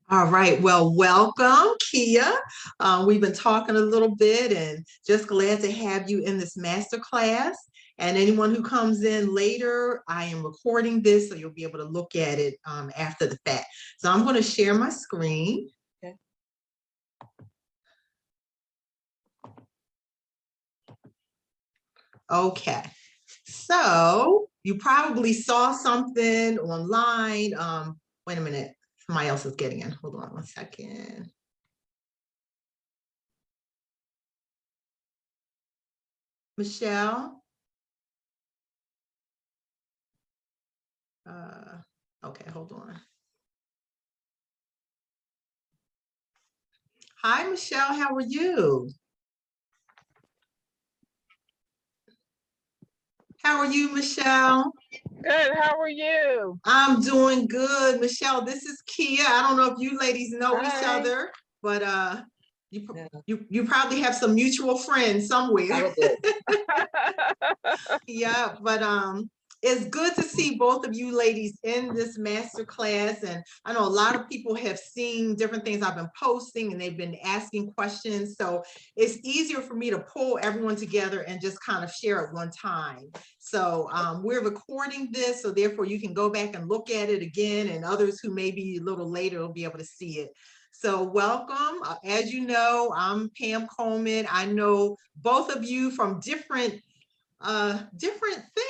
All right. Well, welcome, Kia. We've been talking a little bit and just glad to have you in this master class. And anyone who comes in later, I am recording this so you'll be able to look at it after the fact. So I'm going to share my screen. Okay. Okay. So you probably saw something online. Wait a minute. Somebody else is getting in. Hold on one second. Michelle? Okay, hold on. Hi, Michelle. How are you? How are you, Michelle? Good. How are you? I'm doing good. Michelle, this is Kia. I don't know if you ladies know each Hi. other, but you probably have some mutual friends somewhere. Yeah, but it's good to see both of you ladies in this master class. And I know a lot of people have seen different things I've been posting and they've been asking questions. So it's easier for me to pull everyone together and just kind of share at one time. So we're recording this, so therefore you can go back and look at it again, and others who may be a little later will be able to see it. So welcome. As you know, I'm Pam Coleman. I know both of you from different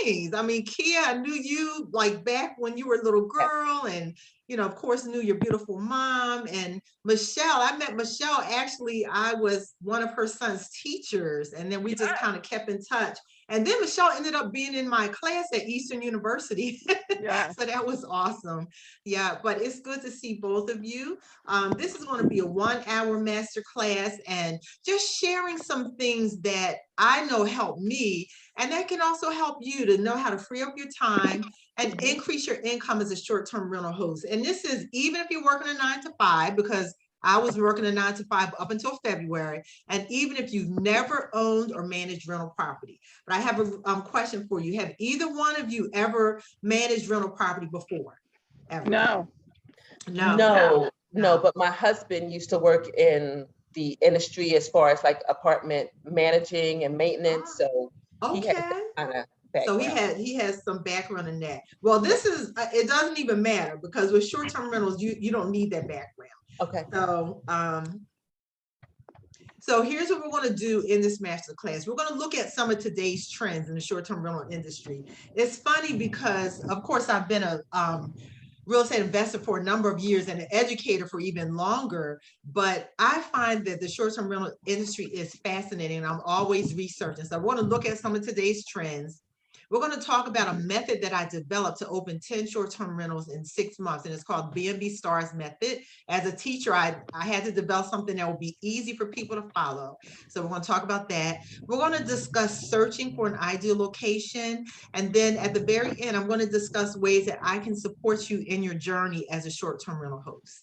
things. I mean, Kia, I knew you like back when you were a little girl, and of course knew your beautiful mom. And Michelle, I met Michelle, actually I was one of her son's teachers, and then we just kind of kept in touch. And then Michelle ended up being in my class at Eastern University. Yeah. So that was awesome. Yeah, but it's good to see both of you. This is going to be a 1-hour master class, and just sharing some things that I know help me, and that can also help you to know how to free up your time and increase your income as a short-term rental host. And this is even if you're working a 9 to 5, because I was working a 9 to 5 up until February, and even if you've never owned or managed rental property. But I have a question for you. Have either one of you ever managed rental property before? Ever? No. No, but my husband used to work in the industry as far as like apartment managing and maintenance. So okay. He had kind of So he has some background in that. Well, this is it doesn't even matter, because with short-term rentals, you don't need that background. Okay. So here's what we're going to do in this master class. We're going to look at some of today's trends in the short-term rental industry. It's funny because, of course, I've been a real estate investor for a number of years and an educator for even longer, but I find that the short-term rental industry is fascinating, and I'm always researching. So I want to look at some of today's trends. We're going to talk about a method that I developed to open 10 short-term rentals in 6 months, and it's called BnB STARS method. As a teacher, I had to develop something that will be easy for people to follow. So we're going to talk about that. We're going to discuss searching for an ideal location. And then at the very end, I'm going to discuss ways that I can support you in your journey as a short-term rental host.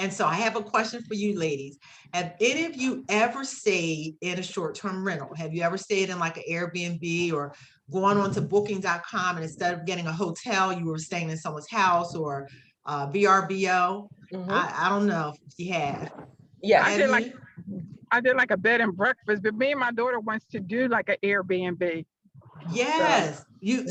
And so I have a question for you ladies. Have any of you ever stayed in a short-term rental? Have you ever stayed in like an Airbnb or going on to booking.com, and instead of getting a hotel, you were staying in someone's house, or VRBO? I don't know if you have. Yeah. I did like a bed and breakfast, but me and my daughter wants to do like an Airbnb. Yes.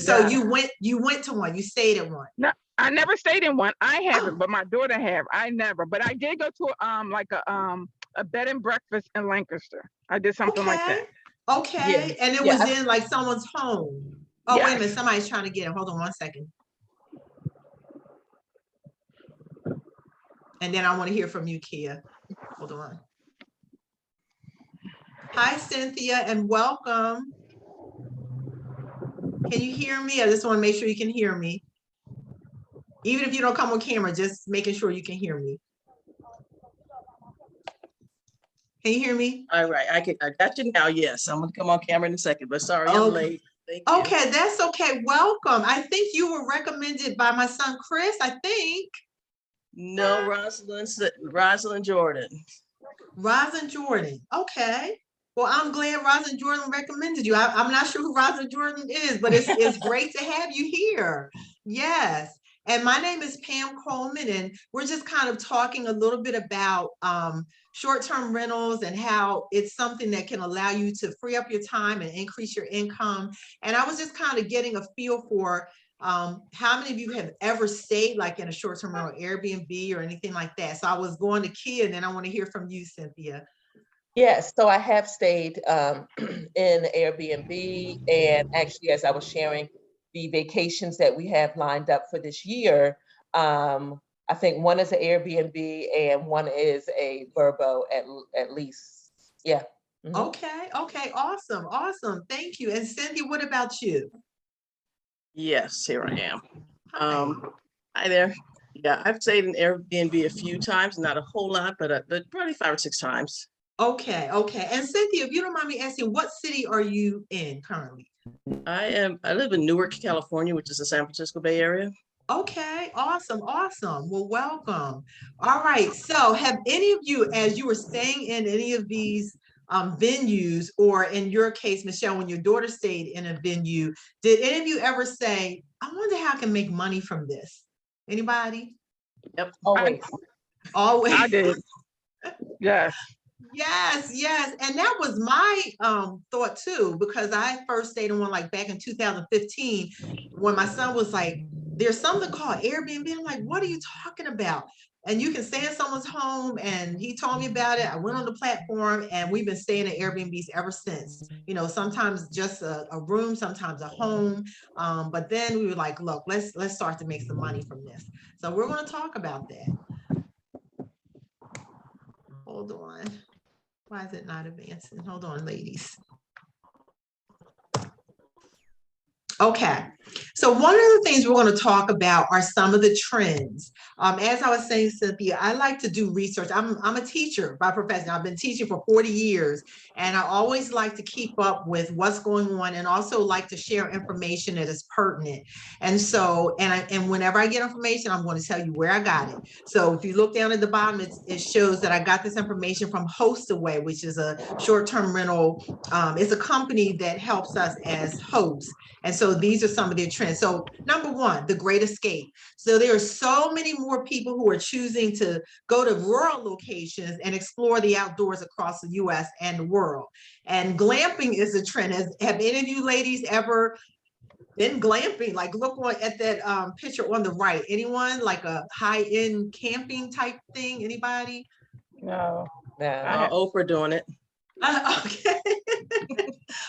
So you went to one, you stayed at one. No, I never stayed in one. I haven't, but my daughter have. I never, but I did go to like a bed and breakfast in Lancaster. I did something like that. Okay. Yeah. And it was in like someone's home. Oh, yes. Wait a minute. Somebody's trying to get it. Hold on one second. And then I want to hear from you, Kia. Hold on. Hi, Cynthia, and welcome. Can you hear me? I just want to make sure you can hear me. Even if you don't come on camera, just making sure you can hear me. Can you hear me? All right, I got you now. Yes, I'm gonna come on camera in a second, but sorry, I'm late. Thank you. Okay, that's okay. Welcome. I think you were recommended by my son Chris, I think. No, Rosalind Jordan. Rosalind Jordan. Okay. Well, I'm glad Rosalind Jordan recommended you. I'm not sure who Rosalind Jordan is, but it's great to have you here. Yes. And my name is Pam Coleman, and we're just kind of talking a little bit about short-term rentals and how it's something that can allow you to free up your time and increase your income. And I was just kind of getting a feel for how many of you have ever stayed like in a short-term rental, Airbnb or anything like that. So I was going to Kia, and then I want to hear from you, Cynthia. Yes, so I have stayed in Airbnb, and actually, as I was sharing the vacations that we have lined up for this year, I think one is an Airbnb and one is a Verbo at least. Yeah. Mhm. Okay, okay, awesome, awesome. Thank you. And Cindy, what about you? Yes, here I am. Hi. Hi there. Yeah, I've stayed in Airbnb a few times, not a whole lot, but probably 5 or 6 times. Okay, okay. And Cynthia, if you don't mind me asking, what city are you in currently? I live in Newark, California, which is the San Francisco Bay Area. Okay, awesome, awesome. Well, welcome. All right. So have any of you, as you were staying in any of these venues, or in your case, Michelle, when your daughter stayed in a venue, did any of you ever say, I wonder how I can make money from this? Anybody? Yep. Always. Always. I did. Yes. Yes, yes. And that was my thought too, because I first stayed in one like back in 2015 when my son was like, there's something called Airbnb. I'm like, what are you talking about? And you can stay in someone's home, and he told me about it. I went on the platform, and we've been staying at Airbnbs ever since. You know, sometimes just a room, sometimes a home. But then we were like, look, let's start to make some money from this. So we're going to talk about that. Hold on. Why is it not advancing? Hold on, ladies. Okay, so one of the things we're going to talk about are some of the trends. As I was saying, Cynthia, I like to do research. I'm a teacher by profession. I've been teaching for 40 years, and I always like to keep up with what's going on, and also like to share information that is pertinent. And so, and whenever I get information, I'm going to tell you where I got it. So if you look down at the bottom, it shows that I got this information from HostAway, which is a short-term rental. It's a company that helps us as hosts. And so these are some of their trends. So number one, the Great Escape. So there are so many more people who are choosing to go to rural locations and explore the outdoors across the US and the world. And glamping is a trend. Have any of you ladies ever been glamping? Like look at that picture on the right. Anyone, like a high-end camping type thing? Anybody? No. No. Oprah doing it. Okay.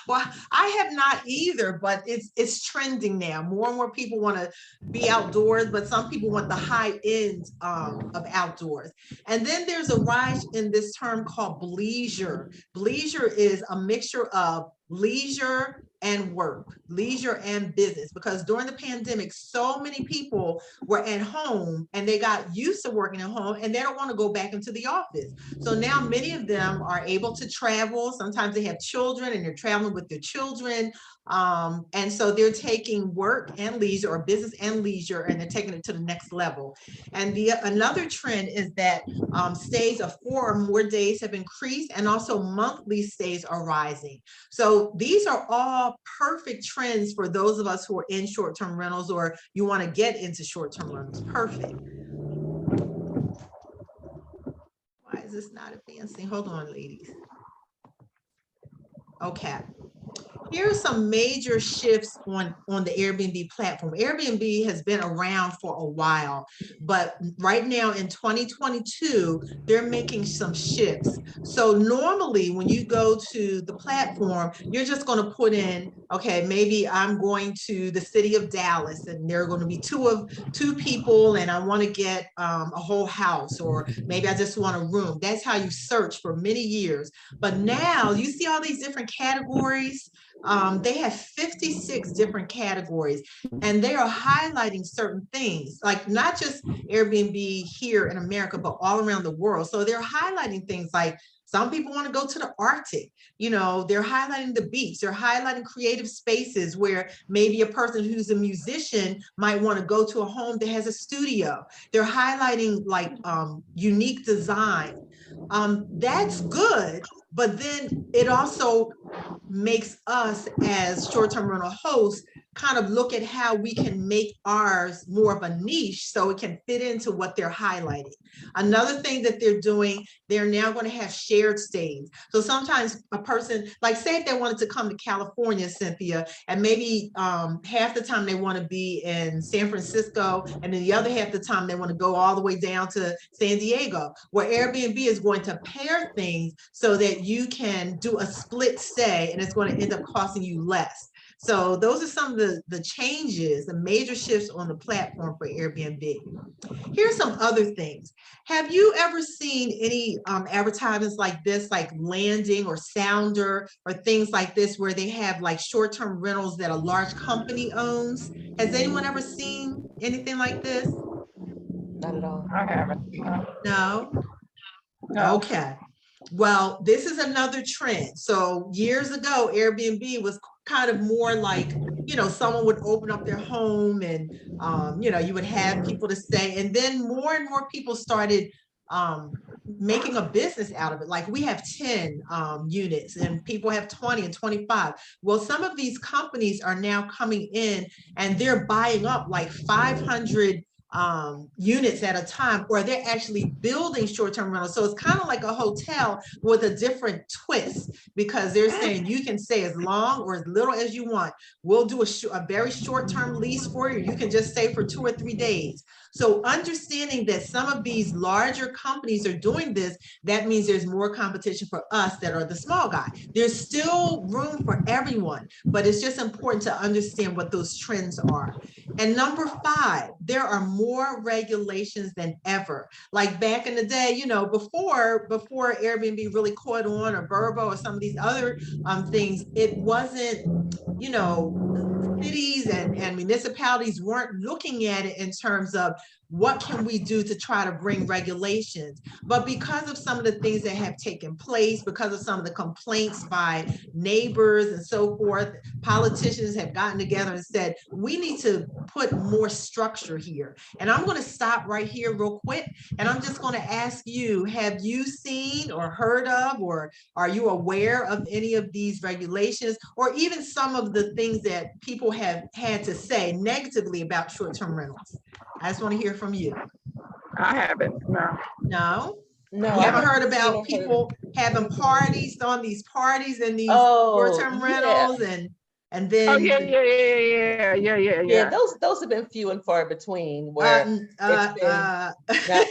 Well, I have not either, but it's trending now. More and more people want to be outdoors, but some people want the high end of outdoors. And then there's a rise in this term called bleisure. Bleisure is a mixture of leisure and work, leisure and business, because during the pandemic, so many people were at home and they got used to working at home and they don't want to go back into the office. So now many of them are able to travel. Sometimes they have children and they're traveling with their children. And so they're taking work and leisure, or business and leisure, and they're taking it to the next level. And another trend is that stays of 4 or more days have increased, and also monthly stays are rising. So these are all perfect trends for those of us who are in short-term rentals, or you want to get into short-term rentals. Perfect. Why is this not advancing? Hold on, ladies. Okay. Here are some major shifts on the Airbnb platform. Airbnb has been around for a while, but right now in 2022, they're making some shifts. So normally when you go to the platform, you're just going to put in, okay, maybe I'm going to the city of Dallas and there are going to be two people and I want to get a whole house, or maybe I just want a room. That's how you search for many years. But now you see all these different categories. They have 56 different categories, and they are highlighting certain things, like not just Airbnb here in America, but all around the world. So they're highlighting things like some people want to go to the Arctic, you know, they're highlighting the beach, they're highlighting creative spaces where maybe a person who's a musician might want to go to a home that has a studio. They're highlighting like unique design. That's good, but then it also makes us as short-term rental hosts kind of look at how we can make ours more of a niche so it can fit into what they're highlighting. Another thing that they're doing, they're now going to have shared stays. So sometimes a person, like say if they wanted to come to California, Cynthia, and maybe half the time they want to be in San Francisco, and then the other half the time they want to go all the way down to San Diego, where Airbnb is going to pair things so that you can do a split stay and it's going to end up costing you less. So those are some of the changes, the major shifts on the platform for Airbnb. Here's some other things. Have you ever seen any advertisements like this, like Landing or Sounder or things like this, where they have like short-term rentals that a large company owns? Has anyone ever seen anything like this? Not at all. I haven't. No? No. Okay. Well, this is another trend. So years ago, Airbnb was kind of more like, you know, someone would open up their home and, you know, you would have people to stay. And then more and more people started making a business out of it. Like we have 10 units and people have 20 and 25. Well, some of these companies are now coming in and they're buying up like 500 units at a time, or they're actually building short-term rentals. So it's kind of like a hotel with a different twist, because they're saying you can stay as long or as little as you want. We'll do a very short-term lease for you. You can just stay for 2 or 3 days. So understanding that some of these larger companies are doing this, that means there's more competition for us that are the small guy. There's still room for everyone, but it's just important to understand what those trends are. And number 5, there are more regulations than ever. Like back in the day, you know, before Airbnb really caught on, or Vrbo or some of these other things, it wasn't, you know, cities and municipalities weren't looking at it in terms of what can we do to try to bring regulations. But because of some of the things that have taken place, because of some of the complaints by neighbors and so forth, politicians have gotten together and said, we need to put more structure here. And I'm going to stop right here real quick. And I'm just going to ask you, have you seen or heard of, or are you aware of any of these regulations, or even some of the things that people have had to say negatively about short-term rentals? I just want to hear from you. I haven't. No. No? No, You I haven't heard haven't seen or about heard. people having parties, on these parties and these Oh, short-term yeah. rentals, and then Oh yeah. Those have been few and far between. Where it's been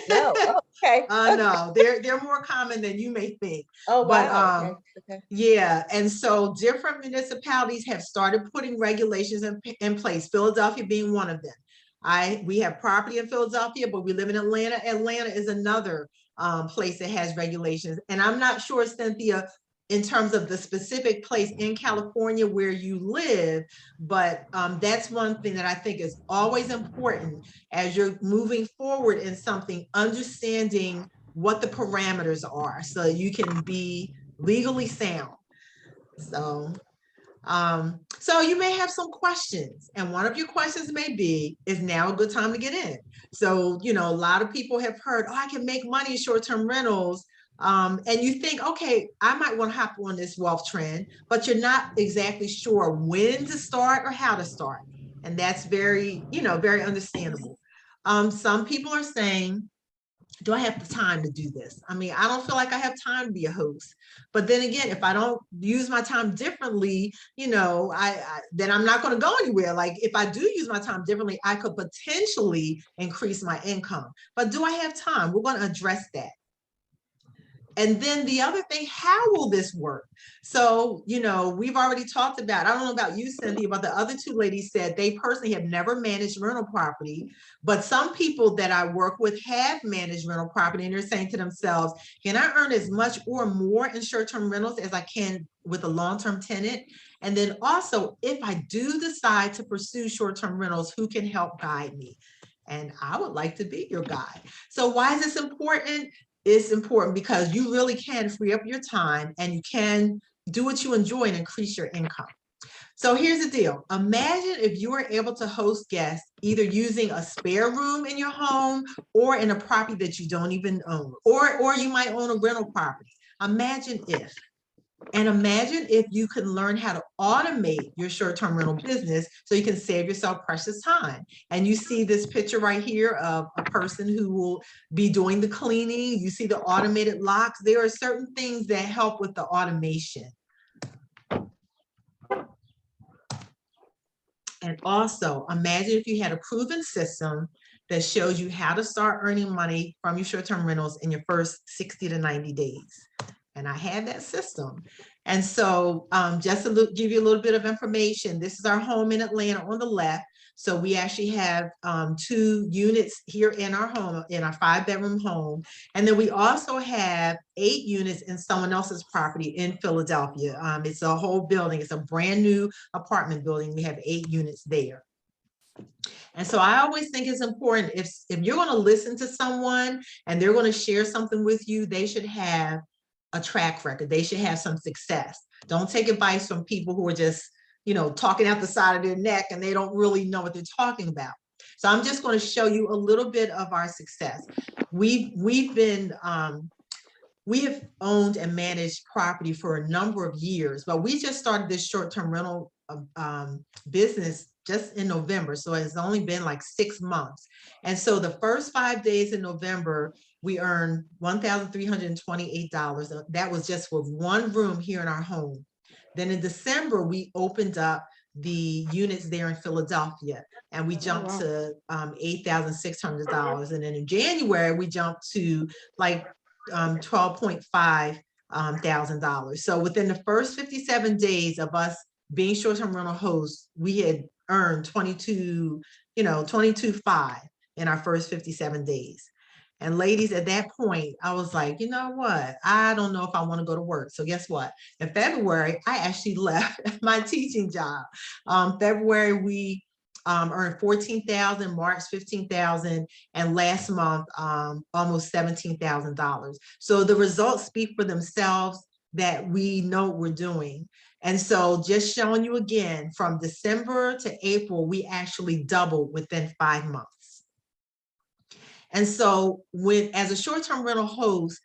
no. Oh, okay. no, they're more common than you may think. Oh, But wow. Okay. yeah, and so different municipalities have started putting regulations in place, Philadelphia being one of them. We have property in Philadelphia, but we live in Atlanta. Atlanta is another place that has regulations. And I'm not sure, Cynthia, in terms of the specific place in California where you live, but that's one thing that I think is always important as you're moving forward in something, understanding what the parameters are so you can be legally sound. So you may have some questions, and one of your questions may be, is now a good time to get in? So, you know, a lot of people have heard, oh, I can make money in short-term rentals. And you think, okay, I might want to hop on this wealth trend, but you're not exactly sure when to start or how to start. And that's very, you know, very understandable. Some people are saying, do I have the time to do this? I mean, I don't feel like I have time to be a host. But then again, if I don't use my time differently, you know, then I'm not going to go anywhere. Like if I do use my time differently, I could potentially increase my income. But do I have time? We're going to address that. And then the other thing, how will this work? So, you know, we've already talked about, I don't know about you, Cynthia, but the other 2 ladies said they personally have never managed rental property, but some people that I work with have managed rental property, and they're saying to themselves, can I earn as much or more in short-term rentals as I can with a long-term tenant? And then also, if I do decide to pursue short-term rentals, who can help guide me? And I would like to be your guide. So why is this important? It's important because you really can free up your time and you can do what you enjoy and increase your income. So here's the deal. Imagine if you were able to host guests either using a spare room in your home or in a property that you don't even own, or you might own a rental property. Imagine if. And imagine if you can learn how to automate your short-term rental business so you can save yourself precious time. And you see this picture right here of a person who will be doing the cleaning. You see the automated locks. There are certain things that help with the automation. And also, imagine if you had a proven system that shows you how to start earning money from your short-term rentals in your first 60 to 90 days. And I had that system. And so just to give you a little bit of information, this is our home in Atlanta on the left. So we actually have 2 units here in our home, in our 5-bedroom home. And then we also have 8 units in someone else's property in Philadelphia. It's a whole building. It's a brand new apartment building. We have 8 units there. And so I always think it's important, if you're going to listen to someone and they're going to share something with you, they should have a track record. They should have some success. Don't take advice from people who are just, you know, talking out the side of their neck and they don't really know what they're talking about. So I'm just going to show you a little bit of our success. We have owned and managed property for a number of years, but we just started this short-term rental business just in November. So it's only been like 6 months. And so the first 5 days in November, we earned $1,328. That was just with 1 room here in our home. Then in December, we opened up the units there in Philadelphia and we jumped to $8,600. And then in January, we jumped to like $12.5 thousand. So within the first 57 days of us being short-term rental hosts, we had earned 22.5 in our first 57 days. And ladies, at that point, I was like, you know what? I don't know if I want to go to work. So guess what? In February, I actually left my teaching job. February, we earned 14,000, March 15,000, and last month almost $17,000. So the results speak for themselves that we know what we're doing. And so just showing you again, from December to April, we actually doubled within 5 months. And so as a short-term rental host,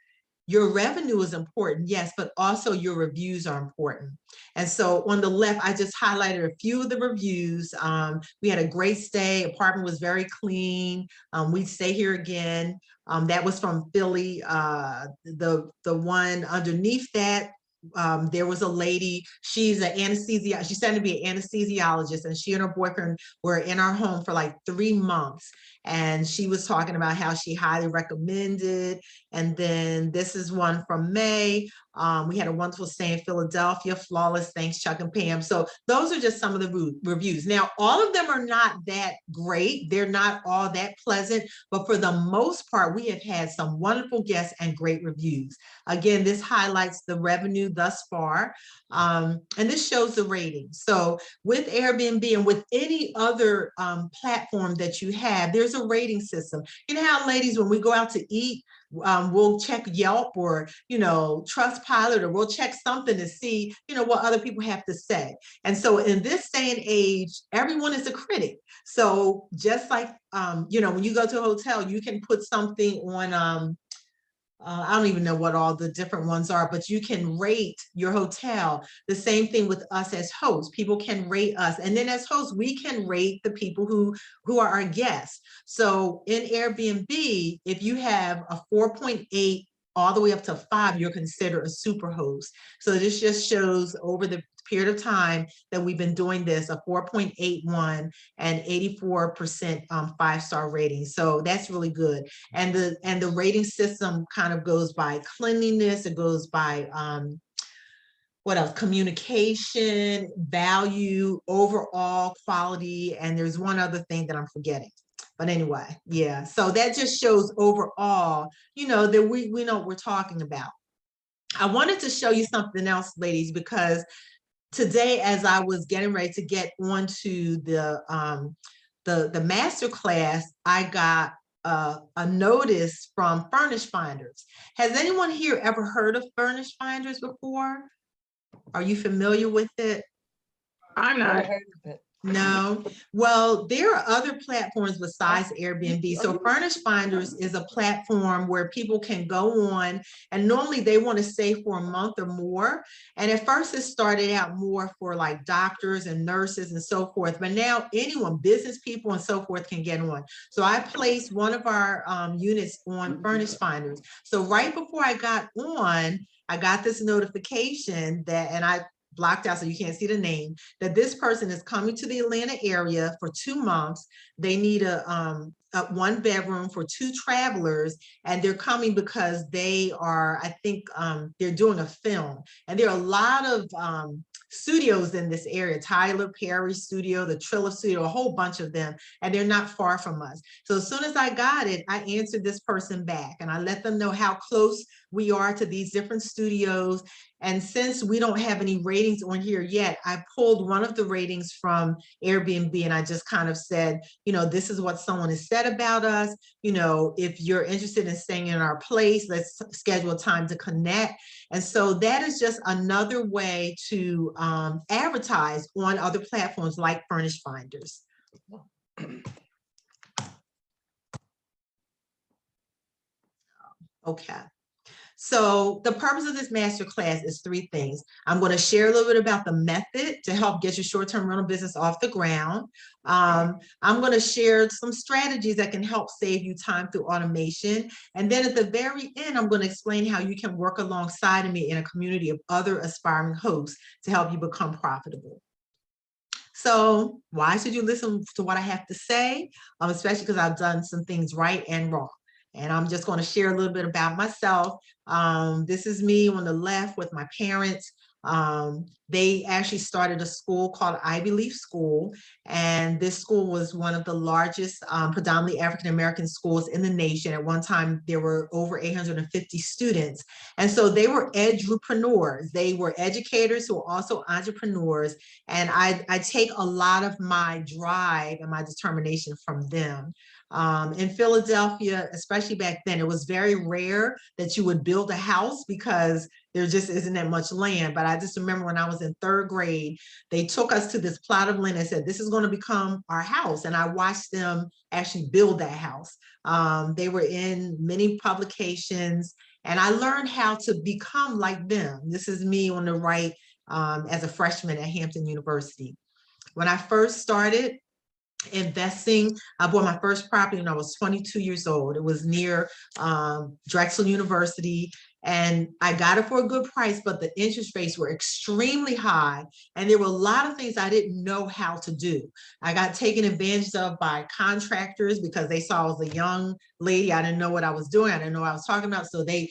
your revenue is important, yes, but also your reviews are important. And so on the left, I just highlighted a few of the reviews. We had a great stay. Apartment was very clean. We'd stay here again. That was from Philly. The one underneath that, there was a lady, she's an anesthesia, she's starting to be an anesthesiologist, and she and her boyfriend were in our home for like 3 months. And she was talking about how she highly recommended. And then this is one from May. We had a wonderful stay in Philadelphia, flawless, thanks Chuck and Pam. So those are just some of the reviews. Now, all of them are not that great. They're not all that pleasant, but for the most part, we have had some wonderful guests and great reviews. Again, this highlights the revenue thus far. And this shows the ratings. So with Airbnb and with any other platform that you have, there's a rating system. You know how, ladies, when we go out to eat, we'll check Yelp or, Trustpilot, or we'll check something to see, what other people have to say. And so in this day and age, everyone is a critic. So just like, when you go to a hotel, you can put something on, I don't even know what all the different ones are, but you can rate your hotel. The same thing with us as hosts. People can rate us. And then as hosts, we can rate the people who are our guests. So in Airbnb, if you have a 4.8 all the way up to 5, you're considered a super host. So this just shows over the period of time that we've been doing this, a 4.81 and 84% 5-star rating. So that's really good. And the rating system kind of goes by cleanliness. It goes by what else? Communication, value, overall quality. And there's one other thing that I'm forgetting. But anyway, yeah. So that just shows overall, that we know what we're talking about. I wanted to show you something else, ladies, because today, as I was getting ready to get onto the master class, I got a notice from Furnish Finders. Has anyone here ever heard of Furnish Finders before? Are you familiar with it? I'm not. No. Well, there are other platforms besides Airbnb. So Furnish Finders is a platform where people can go on, and normally they want to stay for a month or more. And at first it started out more for like doctors and nurses and so forth, but now anyone, business people and so forth, can get on. So I placed one of our units on Furnish Finders. So right before I got on, I got this notification that, and I blocked out so you can't see the name, that this person is coming to the Atlanta area for 2 months. They need a 1 bedroom for 2 travelers, and they're coming because they are, I think, they're doing a film. And there are a lot of studios in this area, Tyler Perry Studio, the Trilla Studio, a whole bunch of them, and they're not far from us. So as soon as I got it, I answered this person back and I let them know how close we are to these different studios. And since we don't have any ratings on here yet, I pulled one of the ratings from Airbnb and I just kind of said, you know, this is what someone has said about us. You know, if you're interested in staying in our place, let's schedule a time to connect. And so that is just another way to advertise on other platforms like Furnish Finders. Okay. So the purpose of this masterclass is 3 things. I'm going to share a little bit about the method to help get your short-term rental business off the ground. I'm going to share some strategies that can help save you time through automation. And then at the very end, I'm going to explain how you can work alongside me in a community of other aspiring hosts to help you become profitable. So why should you listen to what I have to say? Especially because I've done some things right and wrong. And I'm just going to share a little bit about myself. This is me on the left with my parents. They actually started a school called Ivy Leaf School. And this school was one of the largest, predominantly African-American schools in the nation. At one time, there were over 850 students. And so they were edupreneurs. They were educators who were also entrepreneurs. And I take a lot of my drive and my determination from them. In Philadelphia, especially back then, it was very rare that you would build a house because there just isn't that much land. But I just remember when I was in 3rd grade, they took us to this plot of land and said, this is going to become our house. And I watched them actually build that house. They were in many publications, and I learned how to become like them. This is me on the right as a freshman at Hampton University. When I first started investing, I bought my first property when I was 22 years old. It was near Drexel University, and I got it for a good price, but the interest rates were extremely high, and there were a lot of things I didn't know how to do. I got taken advantage of by contractors because they saw I was a young lady. I didn't know what I was doing. I didn't know what I was talking about, so they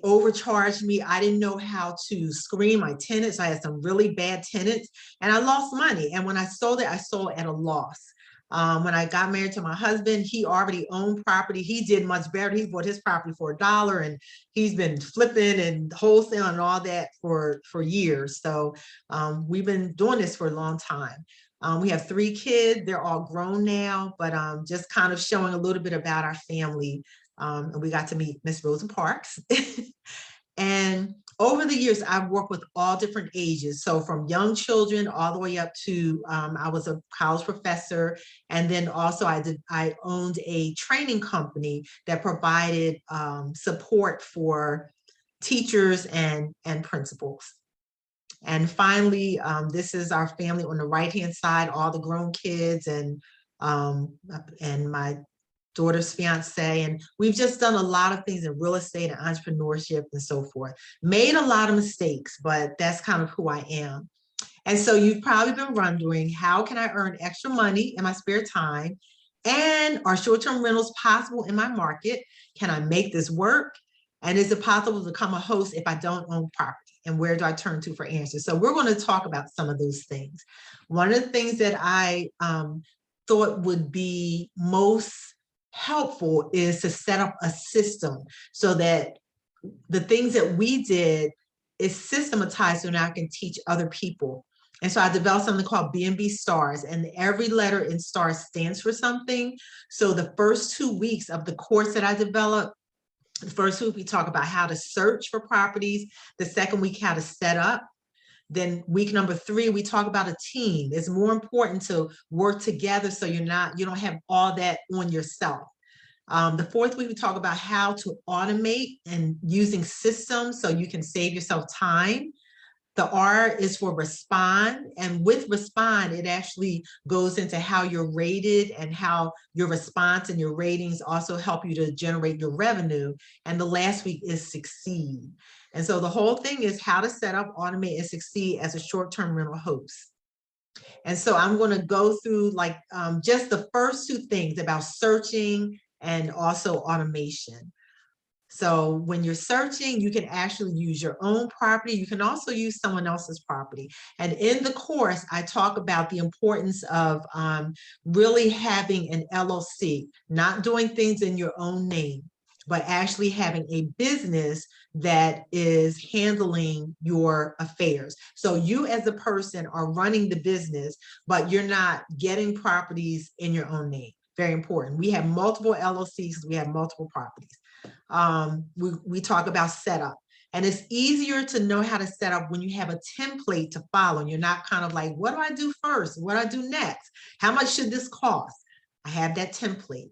overcharged me. I didn't know how to screen my tenants. I had some really bad tenants and I lost money. And when I sold it, I sold at a loss. When I got married to my husband, he already owned property. He did much better. He bought his property for $1 and he's been flipping and wholesaling and all that for years. So we've been doing this for a long time. We have 3 kids. They're all grown now, but just kind of showing a little bit about our family. And we got to meet Miss Rosa Parks. And over the years, I've worked with all different ages. So from young children all the way up to, I was a college professor. And then also I owned a training company that provided support for teachers and principals. And finally, this is our family on the right-hand side, all the grown kids and my daughter's fiance. And we've just done a lot of things in real estate and entrepreneurship and so forth. Made a lot of mistakes, but that's kind of who I am. And so you've probably been wondering, how can I earn extra money in my spare time? And are short-term rentals possible in my market? Can I make this work? And is it possible to become a host if I don't own property? And where do I turn to for answers? So we're going to talk about some of those things. One of the things that I thought would be most helpful is to set up a system so that the things that we did is systematized so now I can teach other people. And so I developed something called BnB STARS, and every letter in STARS stands for something. So the first 2 weeks of the course that I developed, the first week we talk about how to search for properties, the second week how to set up, Then week number 3, we talk about a team. It's more important to work together so you don't have all that on yourself. The 4th week, we talk about how to automate and using systems so you can save yourself time. The R is for respond, and with respond, it actually goes into how you're rated and how your response and your ratings also help you to generate your revenue. And the last week is succeed. And so the whole thing is how to set up, automate, and succeed as a short-term rental host. And so I'm going to go through like just the first 2 things about searching and also automation. So when you're searching, you can actually use your own property. You can also use someone else's property. And in the course, I talk about the importance of really having an LLC, not doing things in your own name, but actually having a business that is handling your affairs. So you as a person are running the business, but you're not getting properties in your own name. Very important. We have multiple LLCs, we have multiple properties. We talk about setup, and it's easier to know how to set up when you have a template to follow. And you're not kind of like, what do I do first? What do I do next? How much should this cost? I have that template.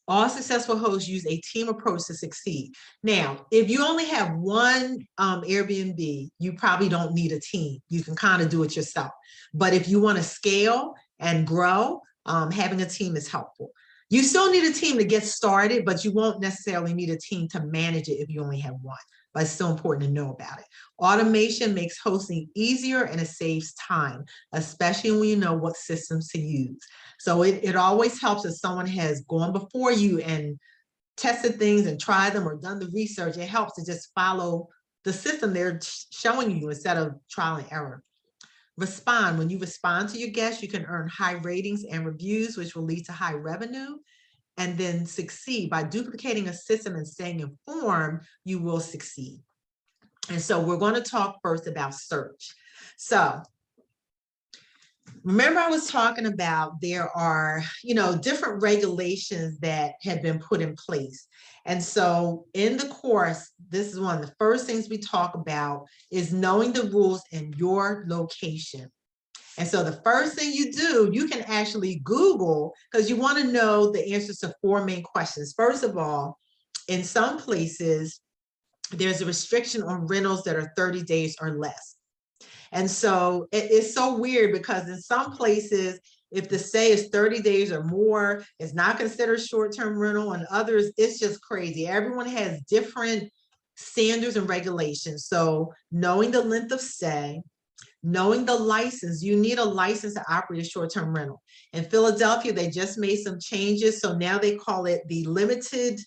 All successful hosts use a team approach to succeed. Now, if you only have one Airbnb, you probably don't need a team. You can kind of do it yourself. But if you want to scale and grow, having a team is helpful. You still need a team to get started, but you won't necessarily need a team to manage it if you only have one. But it's still important to know about it. Automation makes hosting easier and it saves time, especially when you know what systems to use. So it always helps if someone has gone before you and tested things and tried them or done the research. It helps to just follow the system they're showing you instead of trial and error. Respond. When you respond to your guests, you can earn high ratings and reviews, which will lead to high revenue. And then succeed. By duplicating a system and staying informed, you will succeed. And so we're going to talk first about search. So remember I was talking about there are, different regulations that have been put in place. And so in the course, this is one of the first things we talk about is knowing the rules in your location. And so the first thing you do, you can actually Google, because you want to know the answers to 4 main questions. First of all, in some places, there's a restriction on rentals that are 30 days or less. And so it's so weird because in some places, if the stay is 30 days or more, it's not considered short-term rental, and others, it's just crazy. Everyone has different standards and regulations. So knowing the length of stay, knowing the license, you need a license to operate a short-term rental. In Philadelphia, they just made some changes. So now they call it the limited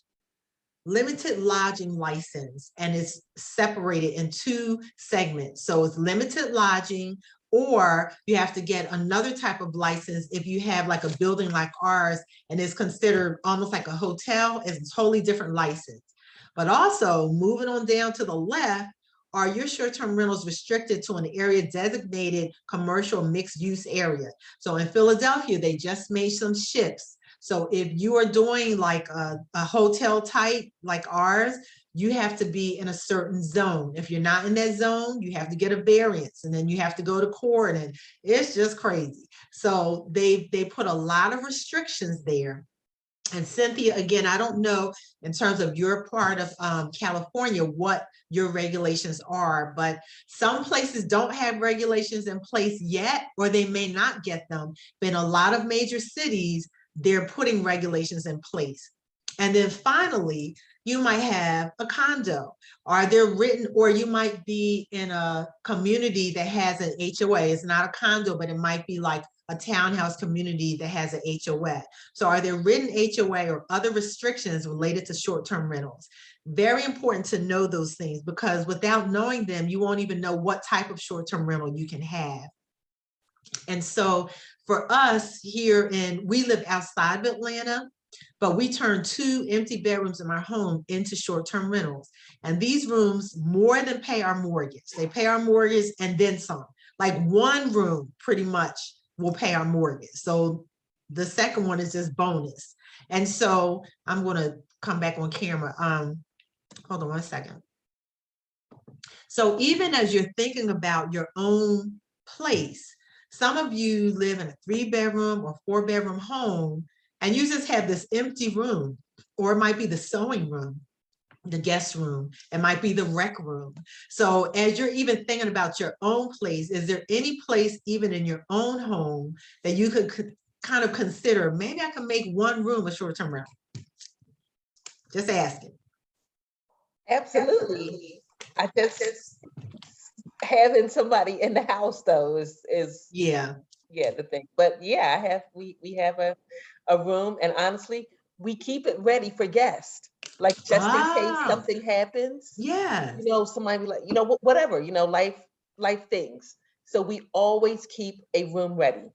lodging license, and it's separated in 2 segments. So it's limited lodging, or you have to get another type of license if you have like a building like ours and it's considered almost like a hotel. It's a totally different license. But also moving on down to the left, are your short-term rentals restricted to an area designated commercial mixed-use area? So in Philadelphia, they just made some shifts. So if you are doing like a hotel type like ours, you have to be in a certain zone. If you're not in that zone, you have to get a variance, and then you have to go to court, and it's just crazy. So they put a lot of restrictions there. And Cynthia, again, I don't know in terms of your part of California what your regulations are, but some places don't have regulations in place yet, or they may not get them. But in a lot of major cities, they're putting regulations in place. And then finally, you might have a condo. Are there written, or you might be in a community that has an HOA. It's not a condo, but it might be like a townhouse community that has an HOA. So are there written HOA or other restrictions related to short-term rentals? Very important to know those things, because without knowing them, you won't even know what type of short-term rental you can have. And so for us here we live outside of Atlanta, but we turn 2 empty bedrooms in our home into short-term rentals. And these rooms more than pay our mortgage. They pay our mortgage and then some. Like 1 room pretty much will pay our mortgage. So the second one is just bonus. And so I'm going to come back on camera. Hold on one second. So even as you're thinking about your own place, some of you live in a 3-bedroom or 4-bedroom home, and you just have this empty room, or it might be the sewing room, the guest room, it might be the rec room. So as you're even thinking about your own place, is there any place even in your own home that you could kind of consider, maybe I can make one room a short-term rental? Just asking. Absolutely. I just having somebody in the house though is Yeah. the thing. But yeah, we have a room, and honestly, we keep it ready for guests. Like just in case something happens. Yeah. You know, somebody be like, you know, whatever, you know, life things. So we always keep a room ready.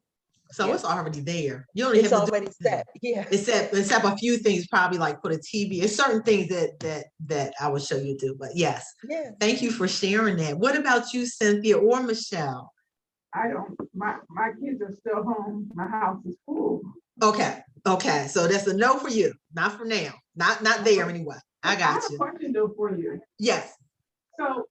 So it's already there. You don't It's have to already set. Yeah. Except a few things, probably like put a TV. It's certain things that I would show you do. But yes. Yeah. Thank you for sharing that. What about you, Cynthia or Michelle? I don't, my kids are still home. My house is full. Okay. Okay. So that's a no for you. Not for now. Not there anyway. I got I have you. a question though for you. Yes. So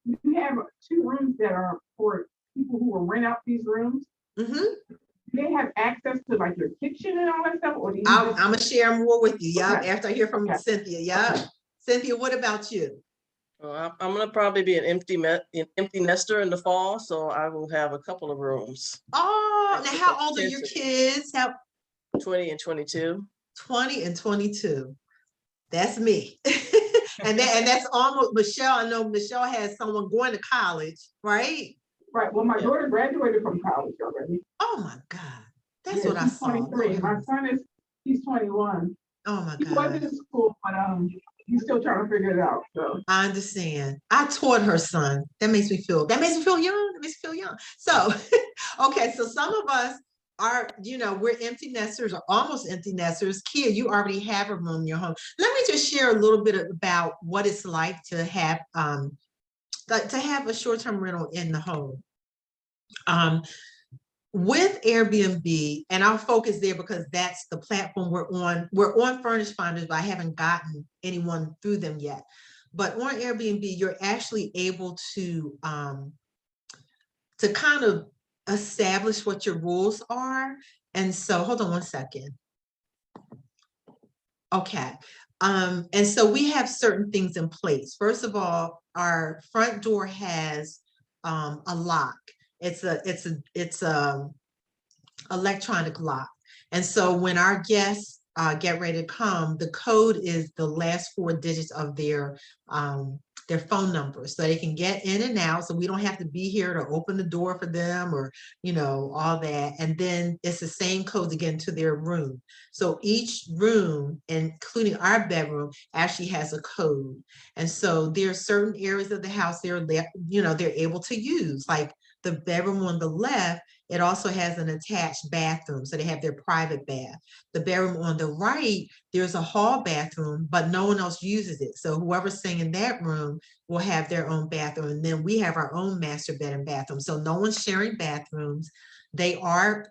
you have 2 rooms that are for people who will rent out these rooms. Mm-hmm. Do they have access to like your kitchen and all that stuff? Or do you I'm gonna share more with you. Yeah. Okay. After I hear from Cynthia. Yeah. Okay. Cynthia, what about you? I'm gonna probably be an empty nester in the fall, so I will have a couple of rooms. Oh, now how old are your kids? 20 and 22. 20 and 22. That's me. and that's almost Michelle. I know Michelle has someone going to college, right? Right. Well, my daughter graduated from college already. Oh my God. That's what I She's saw. 23. My son he's 21. Oh my He God. was in school, but he's still trying to figure it out. So I understand. I taught her son. That makes me feel young. That makes me feel young. So, okay. So some of us are, we're empty nesters or almost empty nesters. Kia, you already have a room in your home. Let me just share a little bit about what it's like to have a short-term rental in the home. With Airbnb, and I'll focus there because that's the platform we're on. We're on Furnish Finders, but I haven't gotten anyone through them yet. But on Airbnb, you're actually able to kind of establish what your rules are. And so, hold on one second. Okay. And so we have certain things in place. First of all, our front door has a lock. It's a electronic lock. And so when our guests get ready to come, the code is the last 4 digits of their phone number, so they can get in and out. So we don't have to be here to open the door for them or, all that. And then it's the same code to get into their room. So each room, including our bedroom, actually has a code. And so there are certain areas of the house they're able to use, like the bedroom on the left. It also has an attached bathroom, so they have their private bath. The bedroom on the right, there's a hall bathroom, but no one else uses it. So whoever's staying in that room will have their own bathroom. And then we have our own master bed and bathroom. So no one's sharing bathrooms. They are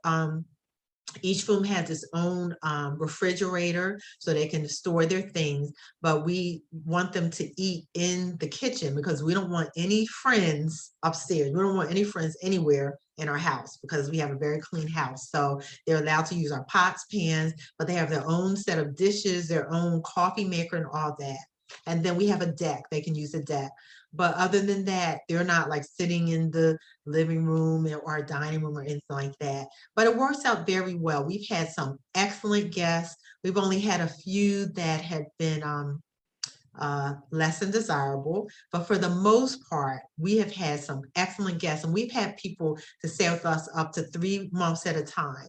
each room has its own refrigerator so they can store their things, but we want them to eat in the kitchen because we don't want any friends upstairs. We don't want any friends anywhere in our house because we have a very clean house. So they're allowed to use our pots, pans, but they have their own set of dishes, their own coffee maker and all that. And then we have a deck. They can use a deck. But other than that, they're not like sitting in the living room or dining room or anything like that. But it works out very well. We've had some excellent guests. We've only had a few that had been less than desirable, but for the most part, we have had some excellent guests, and we've had people to stay with us up to 3 months at a time.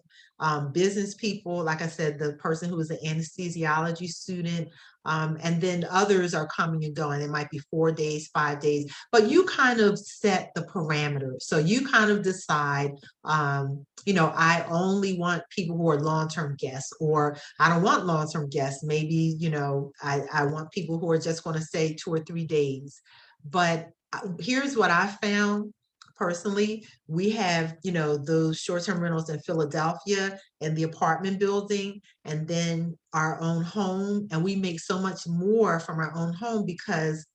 Business people, like I said, the person who is an anesthesiology student, and then others are coming and going. It might be 4 days, 5 days, but you kind of set the parameters. So you kind of decide, I only want people who are long-term guests, or I don't want long-term guests. Maybe, I want people who are just going to stay 2 or 3 days. But here's what I found. Personally, we have, those short-term rentals in Philadelphia and the apartment building, and then our own home. And we make so much more from our own home because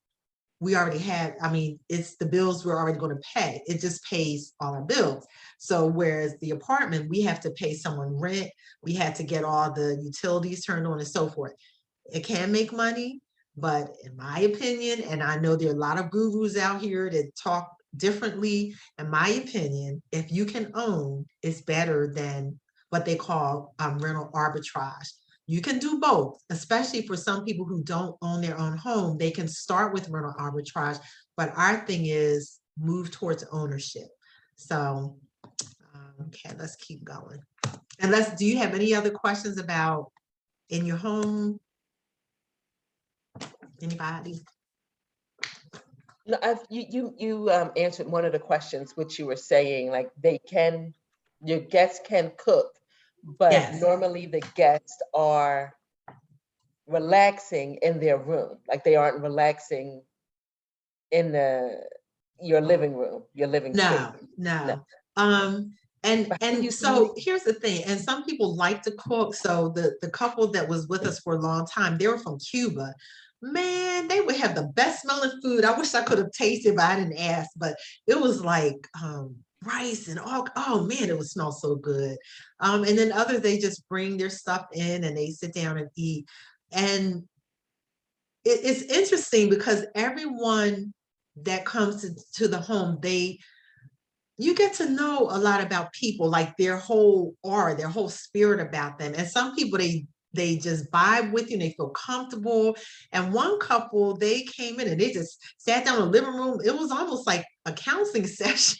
we already had, I mean, it's the bills we're already going to pay. It just pays all our bills. So whereas the apartment, we have to pay someone rent, we had to get all the utilities turned on and so forth. It can make money, but in my opinion, and I know there are a lot of gurus out here that talk differently, in my opinion, if you can own, it's better than what they call rental arbitrage. You can do both, especially for some people who don't own their own home. They can start with rental arbitrage, but our thing is move towards ownership. So, okay, let's keep going. And do you have any other questions about in your home? Anybody? No, you answered one of the questions, which you were saying, like your guests can cook, but Yes. normally the guests are relaxing in their room, like they aren't relaxing in your living room, your living space. No. But And so here's the thing, and some people like to cook. So the couple that was with us for a long time, they were from Cuba. Man, they would have the best smelling food. I wish I could have tasted, but I didn't ask. But it was like rice and all. Oh man, it would smell so good. And then others, they just bring their stuff in and they sit down and eat. And it's interesting because everyone that comes to the home, you get to know a lot about people, like their whole aura, their whole spirit about them. And some people, they just vibe with you and they feel comfortable. And one couple, they came in and they just sat down in the living room. It was almost like a counseling session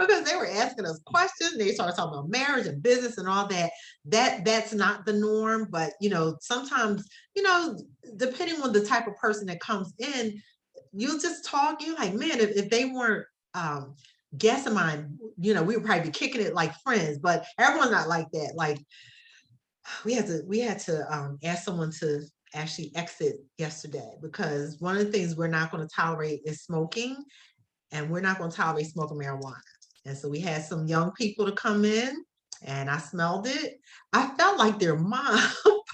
because they were asking us questions. They started talking about marriage and business and all that. That's not the norm, but sometimes, depending on the type of person that comes in, you'll just talk. You're like, man, if they weren't guests of mine, we would probably be kicking it like friends, but everyone's not like that. Like we had to ask someone to actually exit yesterday because one of the things we're not going to tolerate is smoking, and we're not going to tolerate smoking marijuana. And so we had some young people to come in and I smelled it. I felt like their mom,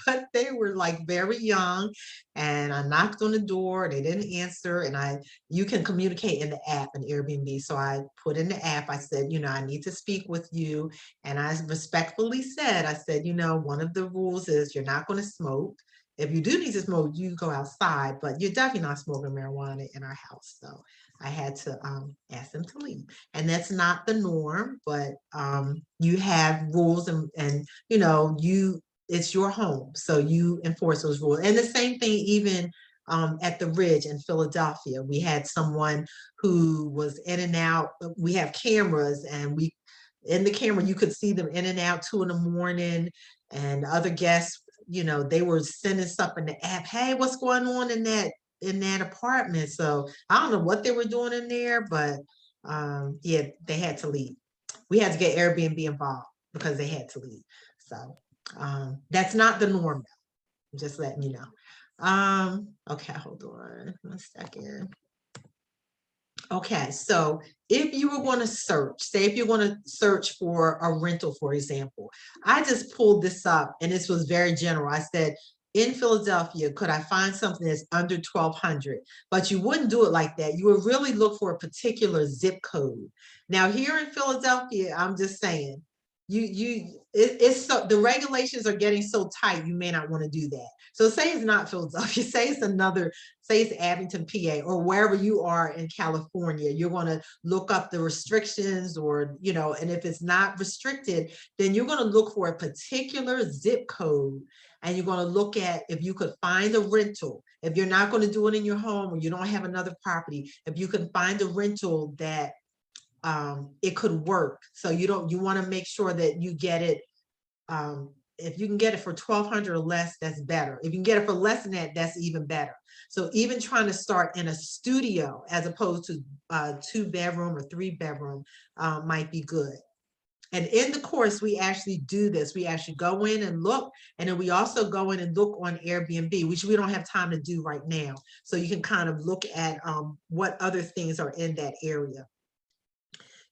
but they were like very young. And I knocked on the door, they didn't answer. And you can communicate in the app in Airbnb. So I put in the app, I said, I need to speak with you. And I respectfully said, one of the rules is you're not going to smoke. If you do need to smoke, you go outside, but you're definitely not smoking marijuana in our house. So I had to ask them to leave. And that's not the norm, but you have rules and it's your home. So you enforce those rules. And the same thing even at the Ridge in Philadelphia. We had someone who was in and out. We have cameras and in the camera, you could see them in and out 2 a.m. and other guests, they were sending stuff in the app. Hey, what's going on in that apartment? So I don't know what they were doing in there, but yeah, they had to leave. We had to get Airbnb involved because they had to leave. So that's not the norm. I'm just letting you know. Okay, hold on 1 second. Okay, so if you were going to search, say if you're going to search for a rental, for example, I just pulled this up and this was very general. I said, in Philadelphia, could I find something that's under 1,200? But you wouldn't do it like that. You would really look for a particular zip code. Now here in Philadelphia, I'm just saying, it's so the regulations are getting so tight, you may not want to do that. So say it's not Philadelphia, say it's Abington, PA, or wherever you are in California. You're going to look up the restrictions or, and if it's not restricted, then you're going to look for a particular zip code and you're going to look at if you could find a rental. If you're not going to do it in your home or you don't have another property, if you can find a rental that it could work. So you want to make sure that you get it. If you can get it for 1,200 or less, that's better. If you can get it for less than that, that's even better. So even trying to start in a studio as opposed to 2-bedroom or 3-bedroom might be good. And in the course, we actually do this. We actually go in and look, and then we also go in and look on Airbnb, which we don't have time to do right now. So you can kind of look at what other things are in that area.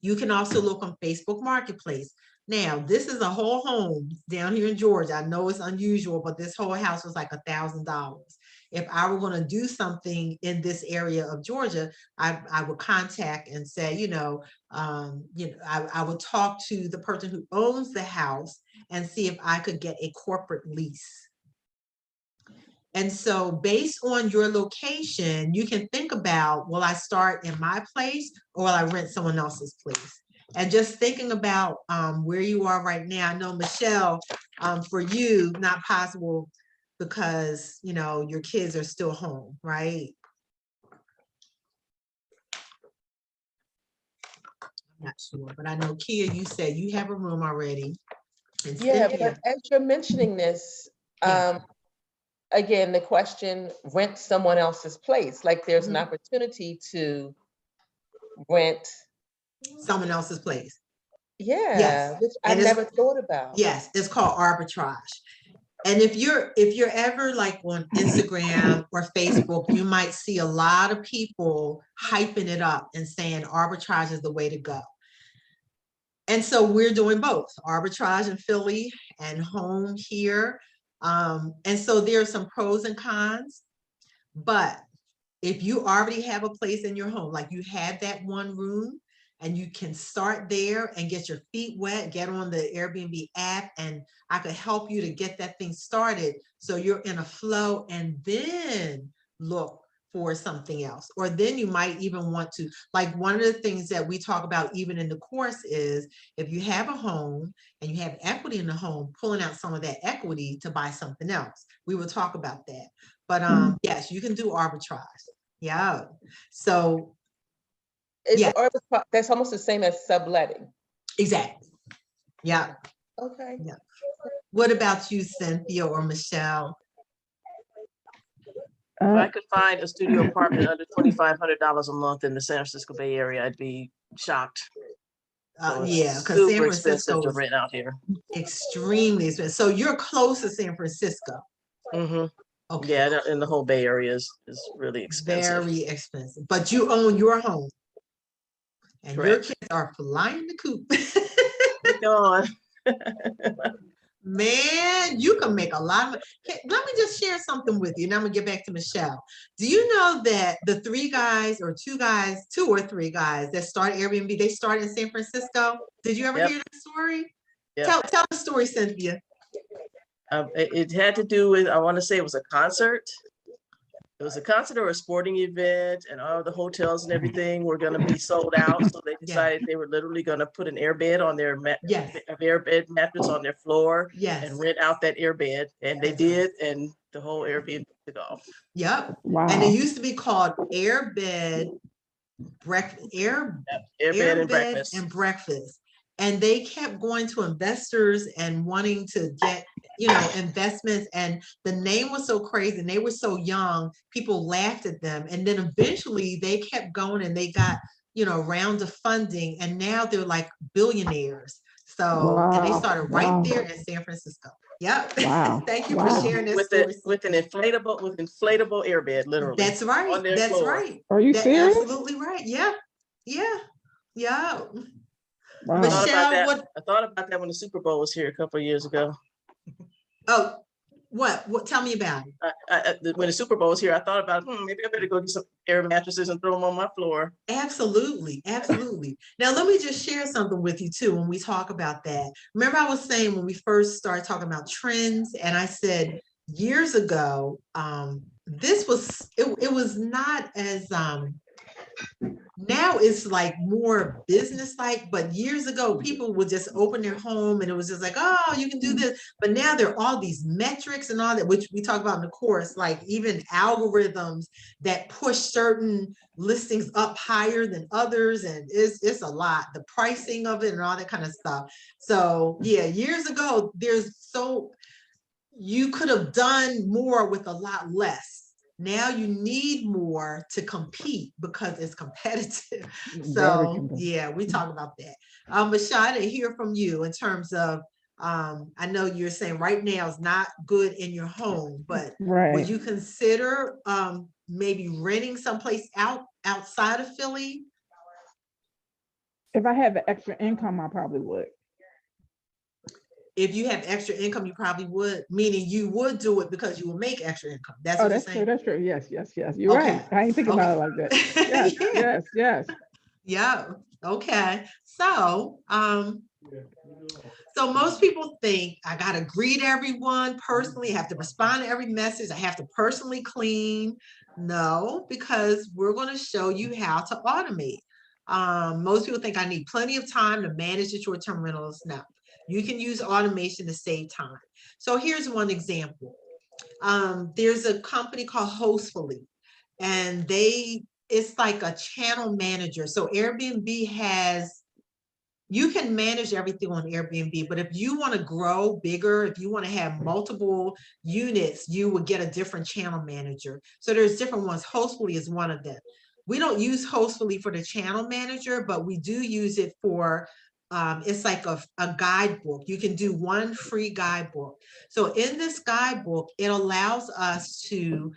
You can also look on Facebook Marketplace. Now, this is a whole home down here in Georgia. I know it's unusual, but this whole house was like $1,000. If I were going to do something in this area of Georgia, I would contact and say, I would talk to the person who owns the house and see if I could get a corporate lease. And so based on your location, you can think about, will I start in my place or will I rent someone else's place? And just thinking about where you are right now. I know, Michelle, for you, not possible because, your kids are still home, right? I'm not sure, but I know, Kia, you said you have a room already. And Yeah, Cynthia, but as you're mentioning this, Yeah. again, the question, rent someone else's place. Like there's an Mhm. opportunity to rent. Someone else's place. Yeah, Yes. which I And it's, never thought about. yes, it's called arbitrage. And if you're ever like on Instagram or Facebook, you might see a lot of people hyping it up and saying arbitrage is the way to go. And so we're doing both arbitrage in Philly and home here. And so there are some pros and cons, but if you already have a place in your home, like you have that one room and you can start there and get your feet wet, get on the Airbnb app, and I could help you to get that thing started so you're in a flow, and then look for something else. Or then you might even want to, like one of the things that we talk about even in the course is if you have a home and you have equity in the home, pulling out some of that equity to buy something else. We will talk about that. But yes, you can do arbitrage. Yeah. So Is yeah, arbitrage, that's almost the same as subletting. exactly. Yeah. Okay. Yeah. What about you, Cynthia or Michelle? If I could find a studio apartment under $2,500 a month in the San Francisco Bay Area, I'd be shocked. So it's Yeah, because San super Francisco expensive to is rent out here. extremely expensive. So you're close to San Francisco. Mm-hmm. Okay. Yeah, and the whole Bay Area is really expensive. Very expensive. But you own your home. And your Correct. kids are flying the coop. Go on. Man, you can make a lot of. Let me just share something with you, and I'm gonna get back to Michelle. Do you know that the two or three guys that started Airbnb, they started in San Francisco? Did you ever Yep. hear that story? Yep. Tell the story, Cynthia. It had to do with, I want to say it was a concert. It was a concert or a sporting event, and all the hotels and everything were going to be sold out. So they decided they were literally going to put an airbed on their Yes. airbed mattress on their floor Yes. and rent out that airbed. And they did, and the whole Airbnb took off. Yep. Wow. And it used to be called airbed breakfast, Airbed and breakfast. And they kept going to investors and wanting to get, investments. And the name was so crazy and they were so young, people laughed at them. And then eventually they kept going and they got, rounds of funding. And now they're like billionaires. So, and they started right there in San Francisco. Yep. Wow. Thank you for sharing that story. With an inflatable airbed, literally. That's right. On their That's floor. right. Are you serious? Absolutely right. Yeah. Yeah. Yeah. Wow. Michelle, I thought about that when the Super Bowl was here a couple of years ago. Oh, what? Tell me about it. When the Super Bowl was here, I thought about maybe I better go get some air mattresses and throw them on my floor. Absolutely. Absolutely. Now, let me just share something with you too when we talk about that. Remember, I was saying when we first started talking about trends, and I said years ago, it was not as now it's like more business like, but years ago people would just open their home and it was just like, oh, you can do this. But now there are all these metrics and all that, which we talk about in the course, like even algorithms that push certain listings up higher than others. And it's a lot, the pricing of it and all that kind of stuff. So yeah, years ago, you could have done more with a lot less. Now you need more to compete because it's competitive. So yeah, we talk about that. Mashada, to hear from you in terms of, I know you're saying right now is not good in your home, but would you consider maybe renting someplace outside of Philly? If I had the extra income, I probably would. if you have extra income, you probably would, meaning you would do it because you will make extra income. That's Oh, what you're that's true. saying? That's true. Yes, yes, yes. You're Okay. right. I ain't thinking about it like that. Yes, Yeah. yes, yes. Yeah. Okay. So most people think I got to greet everyone personally, I have to respond to every message, I have to personally clean. No, because we're going to show you how to automate. Most people think I need plenty of time to manage the short-term rentals. No, you can use automation to save time. So here's one example. There's a company called Hostfully, and it's like a channel manager. So Airbnb has, you can manage everything on Airbnb, but if you want to grow bigger, if you want to have multiple units, you would get a different channel manager. So there's different ones. Hostfully is one of them. We don't use Hostfully for the channel manager, but we do use it for, it's like a guidebook. You can do one free guidebook. So in this guidebook, it allows us to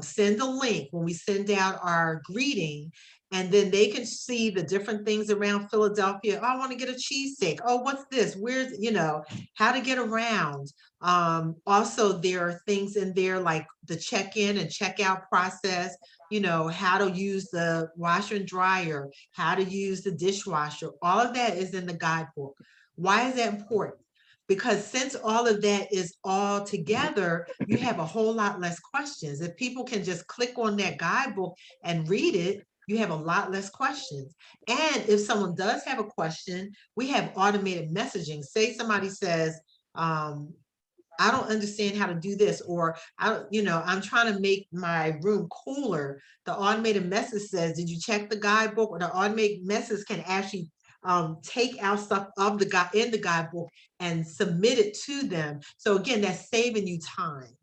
send a link when we send out our greeting, and then they can see the different things around Philadelphia. Oh, I want to get a cheesesteak. Oh, what's this? Where's, how to get around. Also, there are things in there like the check-in and check-out process, how to use the washer and dryer, how to use the dishwasher. All of that is in the guidebook. Why is that important? Because since all of that is all together, you have a whole lot less questions. If people can just click on that guidebook and read it, you have a lot less questions. And if someone does have a question, we have automated messaging. Say somebody says, I don't understand how to do this, or I'm trying to make my room cooler. The automated message says, did you check the guidebook? Or the automated message can actually take out stuff of in the guidebook and submit it to them. So again, that's saving you time.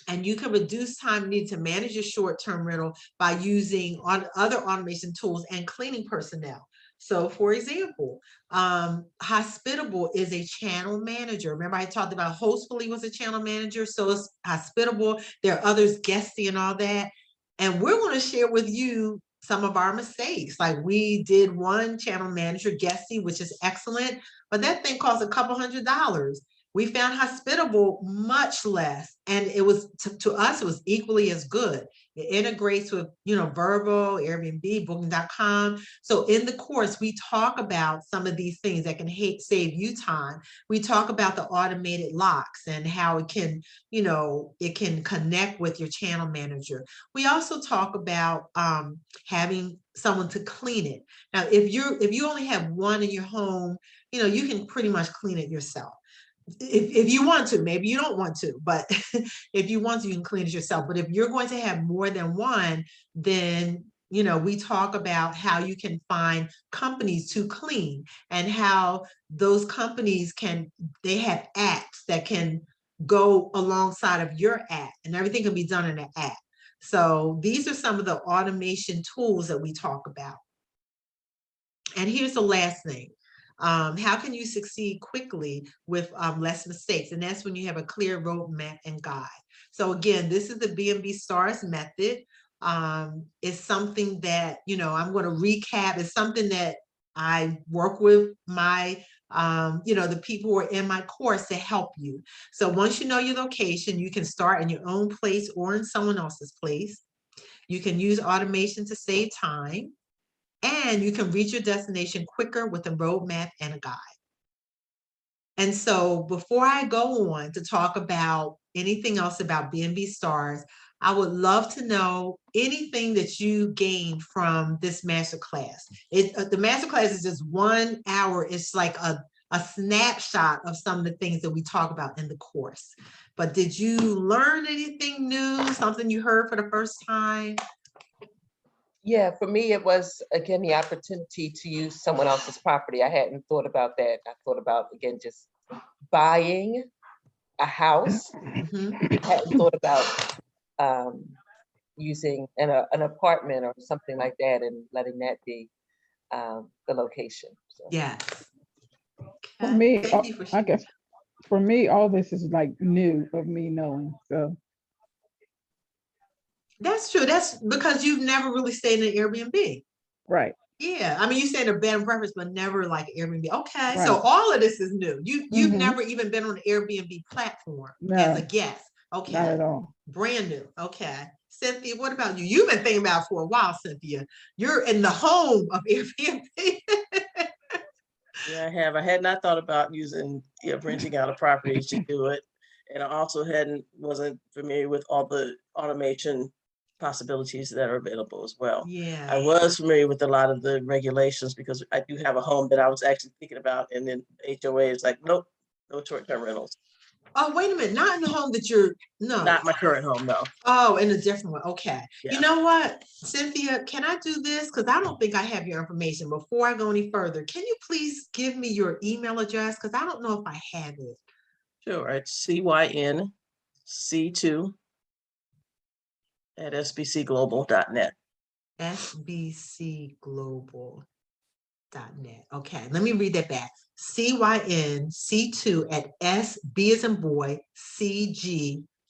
And you can reduce time needed to manage your short-term rental by using other automation tools and cleaning personnel. So for example, Hospitable is a channel manager. Remember I talked about Hostfully was a channel manager. So it's Hospitable. There are others, Guesty and all that. And we're going to share with you some of our mistakes. Like we did one channel manager, Guesty, which is excellent, but that thing costs a couple $100s. We found Hospitable much less, and it was to us it was equally as good. It integrates with Vrbo, Airbnb, Booking.com. So in the course, we talk about some of these things that can save you time. We talk about the automated locks and how it can, it can connect with your channel manager. We also talk about having someone to clean it. Now, if you only have one in your home, you can pretty much clean it yourself. If you want to, maybe you don't want to, but if you want to, you can clean it yourself. But if you're going to have more than one, then we talk about how you can find companies to clean, and how those companies they have apps that can go alongside of your app, and everything can be done in an app. So these are some of the automation tools that we talk about. And here's the last thing. How can you succeed quickly with less mistakes? And that's when you have a clear roadmap and guide. So again, this is the BnB STARS method. It's something that, I'm going to recap. It's something that I work with my, the people who are in my course to help you. So once you know your location, you can start in your own place or in someone else's place. You can use automation to save time. And you can reach your destination quicker with a roadmap and a guide. And so before I go on to talk about anything else about BnB STARS, I would love to know anything that you gained from this masterclass. The masterclass is just 1 hour. It's like a snapshot of some of the things that we talk about in the course. But did you learn anything new, something you heard for the first time? Yeah, for me, it was, again, the opportunity to use someone else's property. I hadn't thought about that. I thought about, again, just buying a house. Mm-hmm. Hadn't thought about using an apartment or something like that and letting that be the location. So. Yes. For me, I guess for me, all this is like new of me knowing. So that's true. That's because you've never really stayed in an Airbnb. Right. Yeah, I mean, you said a bed and breakfast, but never like Airbnb. Okay, so Right. all of this is new. You've Mhm. never even been on the Airbnb platform as a No, guest. not Okay, at all. brand new. Okay, Cynthia, what about you? You've been thinking about it for a while, Cynthia. You're in the home of Airbnb. Yeah, I have. I had not thought about using, renting out a property to do it. And I also wasn't familiar with all the automation possibilities that are available as well. I Yeah. was familiar with a lot of the regulations because I do have a home that I was actually thinking about, and then HOA is like, nope, no short-term rentals. Oh, wait a minute, not in the home that you're, no. Not my current home, no. Oh, in a different one. Okay. You Yeah. know what, Cynthia, can I do this? Because I don't think I have your information. Before I go any further, can you please give me your email address? Because I don't know if I have it. Sure, it's cync2@sbcglobal.net. sbcglobal.net. Okay, let me read that back. cync2 at sb as in boy,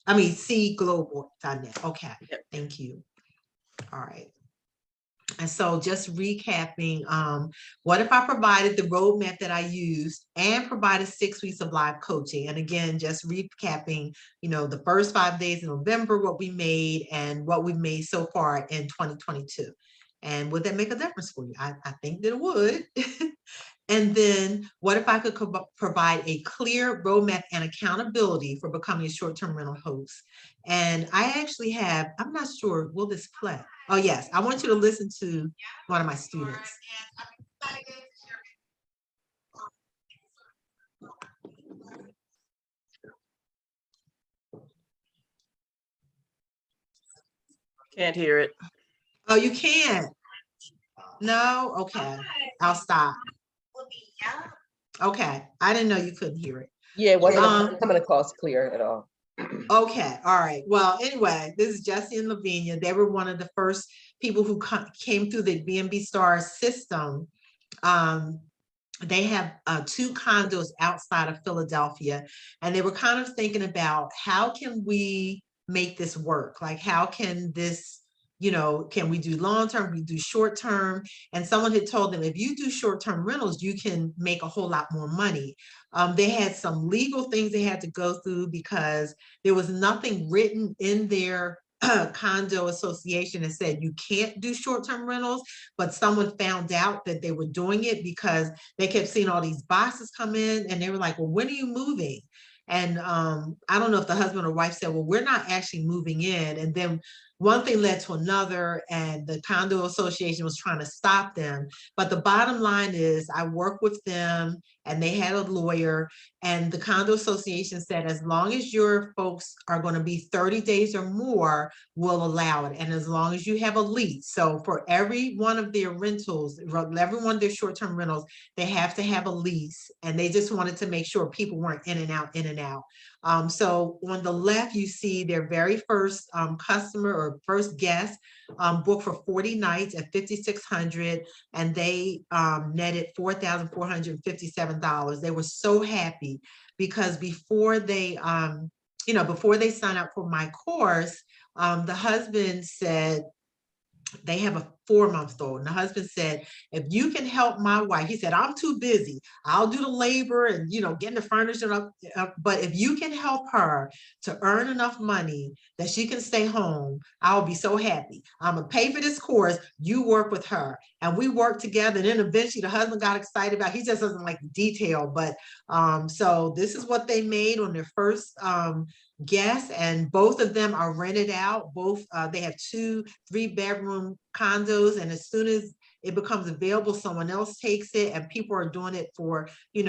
cglobal.net. Okay, Yep. thank you. All right. And so just recapping, what if I provided the roadmap that I used and provided 6 weeks of live coaching? And again, just recapping, the first 5 days in November, what we made and what we've made so far in 2022. And would that make a difference for you? I think that it would. And then what if I could provide a clear roadmap and accountability for becoming a short-term rental host? And I actually have, I'm not sure, will this play? Oh, yes. I want you to listen to one of my students. Can't hear it. Oh, you can't? No? Okay. I'll stop. Okay. I didn't know you couldn't hear it. Yeah, it wasn't coming across clear at all. Okay, all right. Well, anyway, this is Jesse and Lavinia. They were one of the first people who came through the BnB STARS system. They have 2 condos outside of Philadelphia, and they were kind of thinking about how can we make this work? Like, how can this, can we do long-term, we do short-term? And someone had told them, if you do short-term rentals, you can make a whole lot more money. They had some legal things they had to go through because there was nothing written in their condo association that said you can't do short-term rentals, but someone found out that they were doing it because they kept seeing all these boxes come in, and they were like, well, when are you moving? And I don't know if the husband or wife said, well, we're not actually moving in. And then one thing led to another, and the condo association was trying to stop them. But the bottom line is I worked with them, and they had a lawyer, and the condo association said, as long as your folks are going to be 30 days or more, we'll allow it. And as long as you have a lease. So for every one of their rentals, every one of their short-term rentals, they have to have a lease. And they just wanted to make sure people weren't in and out, in and out. So on the left, you see their very first customer or first guest booked for 40 nights at $5,600, and they netted $4,457. They were so happy because before they before they sign up for my course, the husband said, they have a 4-month-old, and the husband said, if you can help my wife, he said, I'm too busy, I'll do the labor and getting the furniture up, but if you can help her to earn enough money that she can stay home, I'll be so happy. I'm gonna pay for this course, you work with her. And we worked together, and then eventually the husband got excited about, he just doesn't like the detail, but so this is what they made on their first guests, and both of them are rented out. Both they have 2 3-bedroom condos, and as soon as it becomes available, someone else takes it, and people are doing it for 3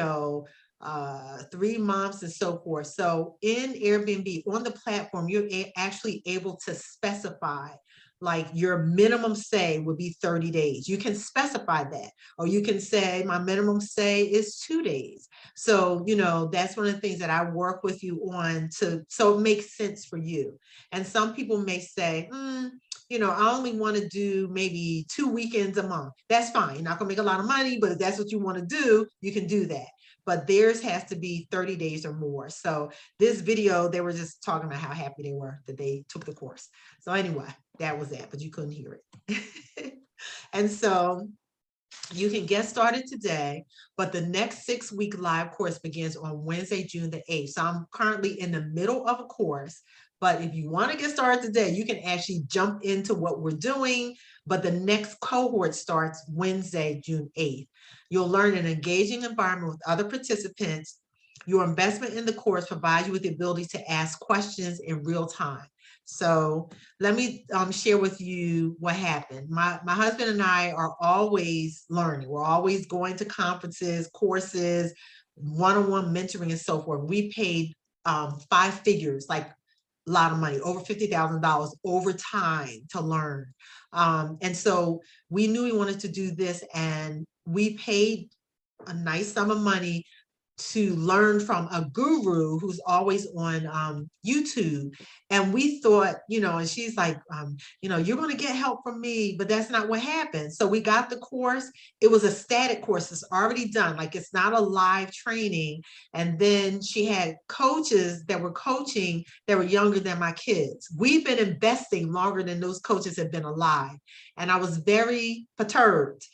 months and so forth. So in Airbnb, on the platform, you're actually able to specify, like, your minimum stay would be 30 days. You can specify that, or you can say my minimum stay is 2 days. So, that's one of the things that I work with you on so it makes sense for you. And some people may say, I only want to do maybe 2 weekends a month. That's fine. You're not gonna make a lot of money, but if that's what you want to do, you can do that. But theirs has to be 30 days or more. So this video, they were just talking about how happy they were that they took the course. So anyway, that was that, but you couldn't hear it. And so You can get started today, but the next 6-week live course begins on Wednesday, June the 8th. So I'm currently in the middle of a course, but if you want to get started today, you can actually jump into what we're doing, but the next cohort starts Wednesday, June 8th. You'll learn an engaging environment with other participants. Your investment in the course provides you with the ability to ask questions in real time. So let me share with you what happened. My husband and I are always learning. We're always going to conferences, courses, one-on-one mentoring, and so forth. We paid 5 figures, like a lot of money, over $50,000 over time to learn. And so we knew we wanted to do this, and we paid a nice sum of money to learn from a guru who's always on YouTube. And we thought, and she's like, you're going to get help from me, but that's not what happened. So we got the course. It was a static course. It's already done. Like, it's not a live training. And then she had coaches that were coaching that were younger than my kids. We've been investing longer than those coaches have been alive. And I was very perturbed.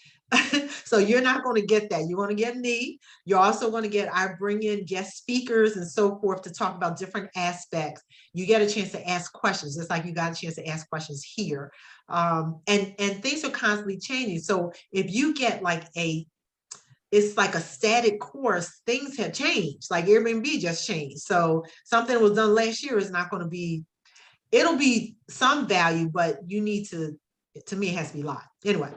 So you're not going to get that. You're going to get me. You're also going to get, I bring in guest speakers and so forth to talk about different aspects. You get a chance to ask questions, just like you got a chance to ask questions here. And things are constantly changing. So if you get like it's like a static course, things have changed. Like Airbnb just changed. So something that was done last year is not going to be, it'll be some value, but you need to me, it has to be live. Anyway,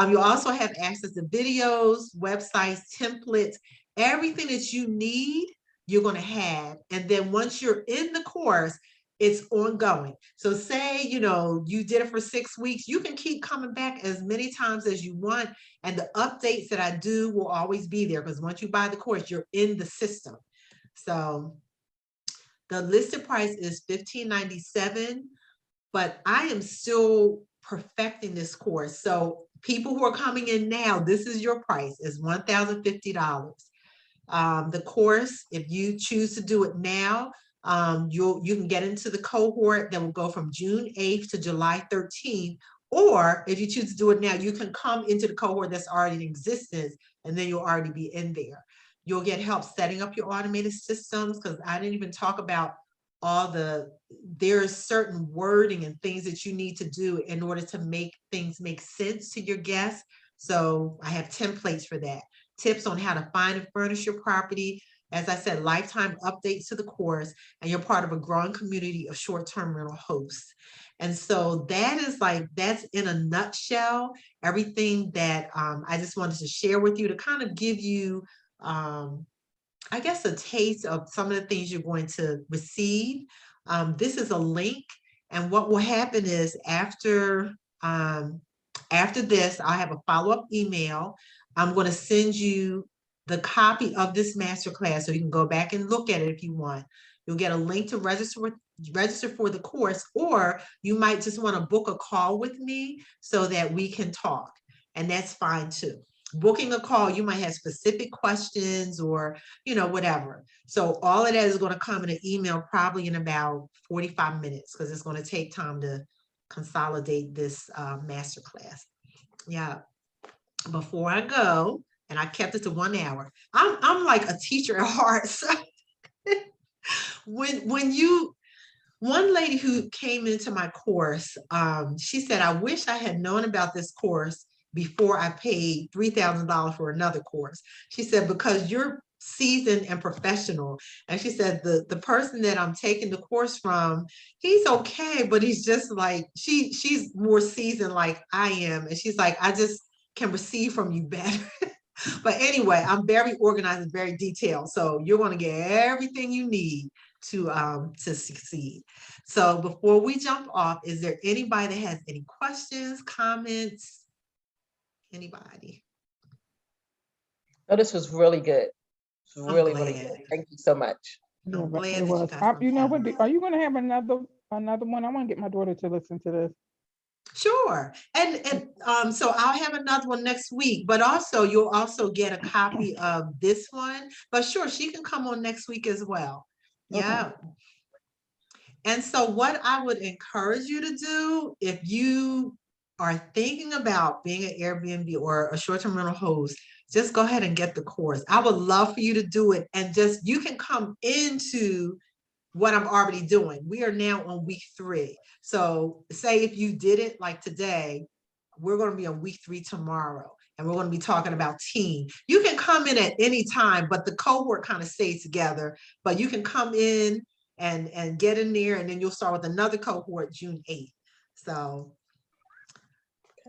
you also have access to videos, websites, templates, everything that you need, you're going to have. And then once you're in the course, it's ongoing. So say, you did it for 6 weeks, you can keep coming back as many times as you want. And the updates that I do will always be there, because once you buy the course, you're in the system. So the listed price is $15.97, but I am still perfecting this course. So people who are coming in now, this is your price, is $1,050. The course, if you choose to do it now, you can get into the cohort that will go from June 8th to July 13th. Or if you choose to do it now, you can come into the cohort that's already in existence, and then you'll already be in there. You'll get help setting up your automated systems, because I didn't even talk about there's certain wording and things that you need to do in order to make things make sense to your guests. So I have templates for that. Tips on how to find and furnish your property. As I said, lifetime updates to the course, and you're part of a growing community of short-term rental hosts. And so that's in a nutshell, everything that I just wanted to share with you, to kind of give you I guess a taste of some of the things you're going to receive. This is a link, and what will happen is after this, I'll have a follow-up email. I'm going to send you the copy of this masterclass, so you can go back and look at it if you want. You'll get a link to register for the course, or you might just want to book a call with me so that we can talk, and that's fine too. Booking a call, you might have specific questions or, whatever. So all of that is going to come in an email probably in about 45 minutes, because it's going to take time to consolidate this masterclass. Yeah. Before I go, and I kept it to 1 hour. I'm like a teacher at heart. So one lady who came into my course, she said, I wish I had known about this course before I paid $3,000 for another course. She said, because you're seasoned and professional. And she said, the person that I'm taking the course from, he's okay, but he's just like, she's more seasoned like I am. And she's like, I just can receive from you better. But anyway, I'm very organized and very detailed. So you're going to get everything you need to succeed. So before we jump off, is there anybody that has any questions, comments? Anybody? Oh, this was really good. It's really, really good. Thank you so much. Yeah, it was. You know what? Are you going to have another one? I want to get my daughter to listen to this. Sure. And so I'll have another one next week, but also you'll also get a copy of this one. But sure, she can come on next week as well. Yeah. Okay. And so what I would encourage you to do, if you are thinking about being an Airbnb or a short-term rental host, just go ahead and get the course. I would love for you to do it, and just you can come into what I'm already doing. We are now on week 3. So say if you did it like today, we're going to be on week 3 tomorrow, and we're going to be talking about team. You can come in at any time, but the cohort kind of stays together, but you can come in and get in there, and then you'll start with another cohort June 8th. So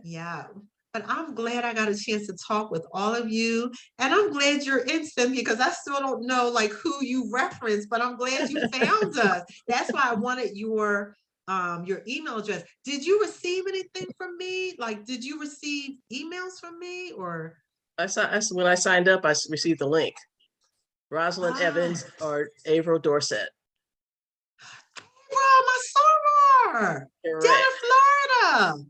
yeah, but I'm glad I got a chance to talk with all of you. And I'm glad you're in Cynthia, because I still don't know like who you referenced, but I'm glad you found us. That's why I wanted your email address. Did you receive anything from me? Like, did you receive emails from me, or? When I signed up, I received the link. Rosalind Evans or Averill Dorset. Bro, my soror down Correct. in Florida.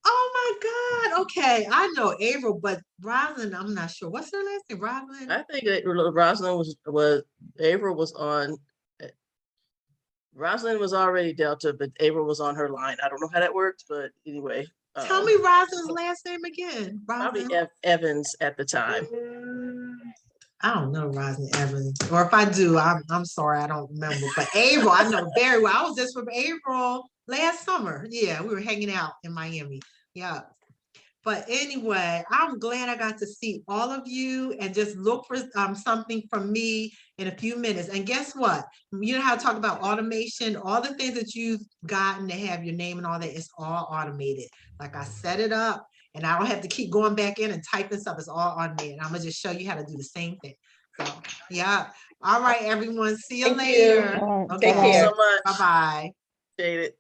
Oh my God. Okay. I know Averill, but Rosalind, I'm not sure. What's her last name? Rosalind? I think that Rosalind was Averill was on. Rosalind was already Delta, but Averill was on her line. I don't know how that worked, but anyway. Tell me Rosalind's last name again. Probably Rosalind. Evans at the time. I don't know Rosalind Evans, or if I do, I'm sorry, I don't remember. But Averill, I know very well. I was just from Averill last summer. Yeah, we were hanging out in Miami. Yeah. But anyway, I'm glad I got to see all of you, and just look for something from me in a few minutes. And guess what? You know how to talk about automation, all the things that you've gotten to have your name and all that, it's all automated. Like I set it up, and I don't have to keep going back in and typing stuff. It's all automated. I'm gonna just show you how to do the same thing. So yeah. All right, everyone. See you Thank you. later. All right. Okay. Take care. So much. Bye-bye. Appreciate it.